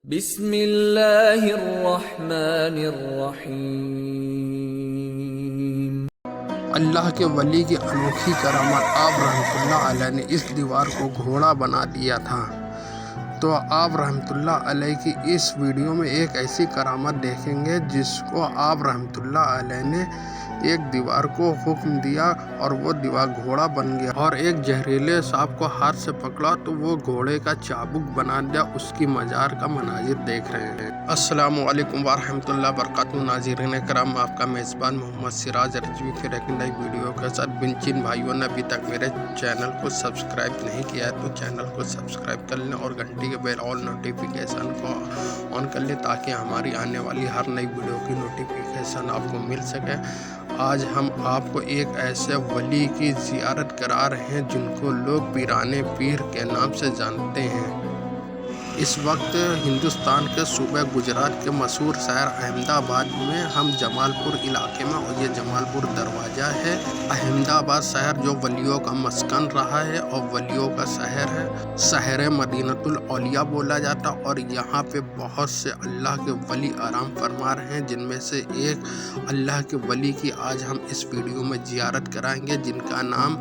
بسم اللہ الرحمن الرحیم۔ اللہ کے ولی کی انوکھی کرامت۔ آپ رحمۃ اللہ علیہ نے اس دیوار کو گھوڑا بنا دیا تھا۔ تو آپ رحمۃ اللہ علیہ کی اس ویڈیو میں ایک ایسی کرامت دیکھیں گے جس کو آپ رحمۃ اللہ علیہ نے ایک دیوار کو حکم دیا اور وہ دیوار گھوڑا بن گیا، اور ایک زہریلے سانپ کو ہاتھ سے پکڑا تو وہ گھوڑے کا چابک بنا دیا۔ اس کی مزار کا مناظر دیکھ رہے ہیں۔ السلام علیکم ورحمۃ اللہ وبرکاتہ۔ ناظرین کرام، آپ کا میزبان محمد سراج رضوی پھر ایک نئی ویڈیو کے ساتھ۔ جن بھائیوں نے ابھی تک میرے چینل کو سبسکرائب نہیں کیا ہے تو چینل کو سبسکرائب کر لیں اور گھنٹی کے بیل آل نوٹیفیکیشن کو آن کر لیں تاکہ ہماری آنے والی ہر نئی ویڈیو کی نوٹیفیکیشن آپ کو مل سکے۔ آج ہم آپ کو ایک ایسے ولی کی زیارت کرا رہے ہیں جن کو لوگ پیران پیر کے نام سے جانتے ہیں۔ اس وقت ہندوستان کے صوبہ گجرات کے مشہور شہر احمد آباد میں ہم جمال پور علاقے میں، اور یہ جمال پور دروازہ ہے۔ احمد آباد شہر جو ولیوں کا مسکن رہا ہے اور ولیوں کا شہر ہے، شہر مدینۃ الاولیاء بولا جاتا، اور یہاں پہ بہت سے اللہ کے ولی آرام فرما رہے ہیں، جن میں سے ایک اللہ کے ولی کی آج ہم اس ویڈیو میں زیارت کرائیں گے، جن کا نام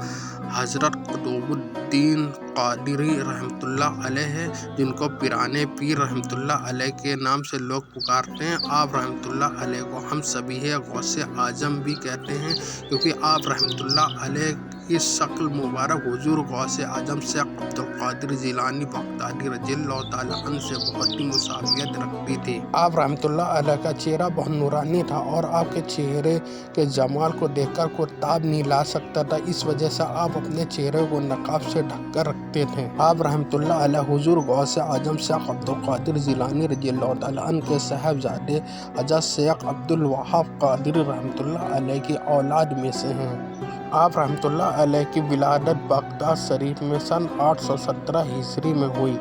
حضرت قطب الدین قادری رحمۃ اللہ علیہ ہے، جن کو پیران پیر رحمۃ اللہ علیہ کے نام سے لوگ پکارتے ہیں۔ آپ رحمۃ اللہ علیہ کو ہم سبھی غوث اعظم بھی کہتے ہیں، کیونکہ آپ رحمۃ اللہ علیہ کی شکل مبارک حضور غوث اعظم شیخ عبدالقادر جیلانی بغدادی رضی اللہ تعالیٰ عنہ سے بہت ہی مشابہت رکھتی تھی۔ آپ رحمۃ اللہ علیہ کا چہرہ بہت نورانی تھا اور آپ کے چہرے کے جمال کو دیکھ کر کوئی تاب نہیں لا سکتا تھا، اس وجہ سے آپ اپنے چہرے کو نقاب سے ڈھک کر رکھتے تھے۔ آپ رحمۃ اللہ علیہ حضور غوث اعظم شیخ عبدالقادر جیلانی رضی اللہ تعالیٰ عنہ کے صاحبزادے حضرت شیخ عبدالوہاب قادری رحمۃ اللہ علیہ کی اولاد میں سے ہیں۔ آپ رحمۃ اللہ علیہ کی ولادت بغداد شریف میں سن 817 ہجری میں ہوئی۔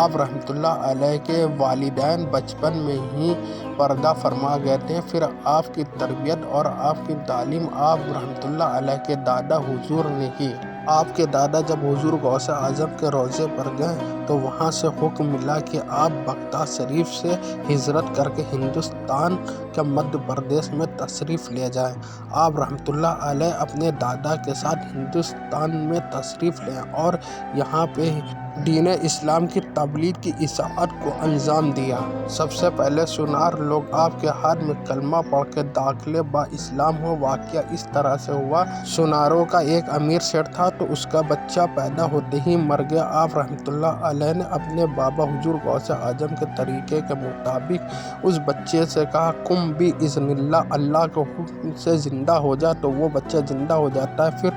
آپ رحمۃ اللہ علیہ کے والدین بچپن میں ہی پردہ فرما گئے تھے۔ پھر آپ کی تربیت اور آپ کی تعلیم آپ رحمۃ اللہ علیہ کے دادا حضور نے کی۔ آپ کے دادا جب حضور غوث اعظم کے روضے پر گئے تو وہاں سے حکم ملا کہ آپ بغداد شریف سے ہجرت کر کے ہندوستان کے مدھیہ پردیش میں تشریف لے جائیں۔ آپ رحمۃ اللہ علیہ اپنے دادا کے ساتھ ہندوستان میں تشریف لیں اور یہاں پہ دین اسلام کی تبلیغ کی اشاعت کو انجام دیا۔ سب سے پہلے سونار لوگ آپ کے ہاتھ میں کلمہ پڑھ کے داخلے با اسلام ہو۔ واقعہ اس طرح سے ہوا، سوناروں کا ایک امیر سیٹ تھا تو اس کا بچہ پیدا ہوتے ہی مر گیا۔ آپ رحمۃ اللہ علیہ نے اپنے بابا حضور غوث اعظم کے طریقے کے مطابق اس بچے سے کہا کم بھی اذن اللہ، اللہ کے حکم سے زندہ ہو جا، تو وہ بچہ زندہ ہو جاتا ہے۔ پھر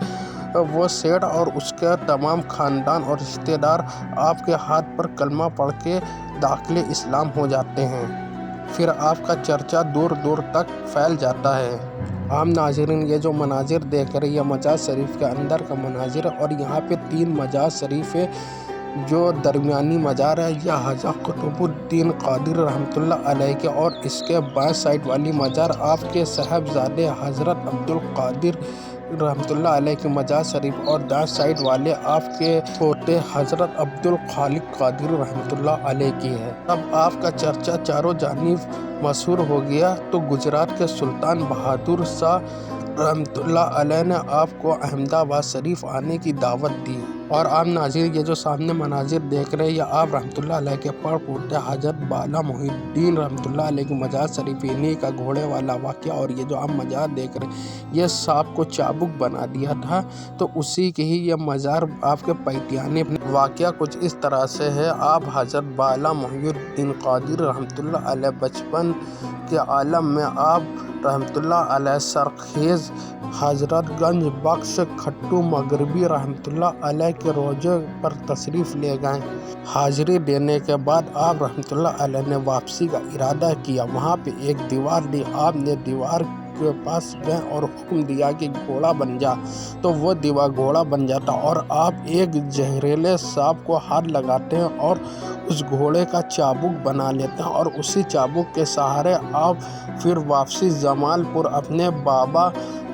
وہ سیٹ اور اس کے تمام خاندان اور رشتہ دار آپ کے ہاتھ پر کلمہ پڑھ کے داخل اسلام ہو جاتے ہیں۔ پھر آپ کا چرچا دور دور تک پھیل جاتا ہے۔ عام ناظرین، یہ جو مناظر دیکھ رہے ہیں یہ مزار شریف کے اندر کا مناظر ہے، اور یہاں پہ 3 مزار شریف ہے۔ جو درمیانی مزار ہے یہ حضرت قطب الدین قادری رحمۃ اللہ علیہ کے، اور اس کے بائیں سائڈ والی مزار آپ کے صاحبزادے حضرت عبدالقادر رحمۃ اللہ علیہ کی مزار شریف، اور دائیں سائڈ والے آپ کے پوتے حضرت عبدالخالق قادری رحمۃ اللہ علیہ کی ہے۔ اب آپ کا چرچا چاروں جانب مشہور ہو گیا تو گجرات کے سلطان بہادر شاہ رحمۃ اللہ علیہ نے آپ کو احمد آباد شریف آنے کی دعوت دی۔ اور عام ناظرین، یہ جو سامنے مناظر دیکھ رہے ہیں یہ آپ رحمۃ اللہ علیہ کے پڑ پوتے حضرت بالا محی الدین رحمۃ اللہ علیہ کی مزار شریف، انہی کا گھوڑے والا واقعہ۔ اور یہ جو آپ مزار دیکھ رہے ہیں یہ سانپ کو چابک بنا دیا تھا، تو اسی کے ہی یہ مزار آپ کے پیتیانے۔ واقعہ کچھ اس طرح سے ہے، آپ حضرت بالا محی الدین قادری رحمۃ اللہ علیہ بچپن کے عالم میں آپ رحمۃ اللہ علیہ سرخیز حضرت گنج بخش کھٹو مغربی رحمۃ اللہ علیہ کے روضے پر تشریف لے گئے۔ حاضری دینے کے بعد آپ رحمۃ اللہ علیہ نے واپسی کا ارادہ کیا۔ وہاں پہ ایک دیوار دی، آپ نے دیوار کے پاس گئے اور حکم دیا کہ گھوڑا بن جا، تو وہ دیوار گھوڑا بن جاتا، اور آپ ایک زہریلے سانپ کو ہاتھ لگاتے ہیں اور اس گھوڑے کا چابک بنا لیتے ہیں، اور اسی چابک کے سہارے آپ پھر واپسی جمال پور اپنے بابا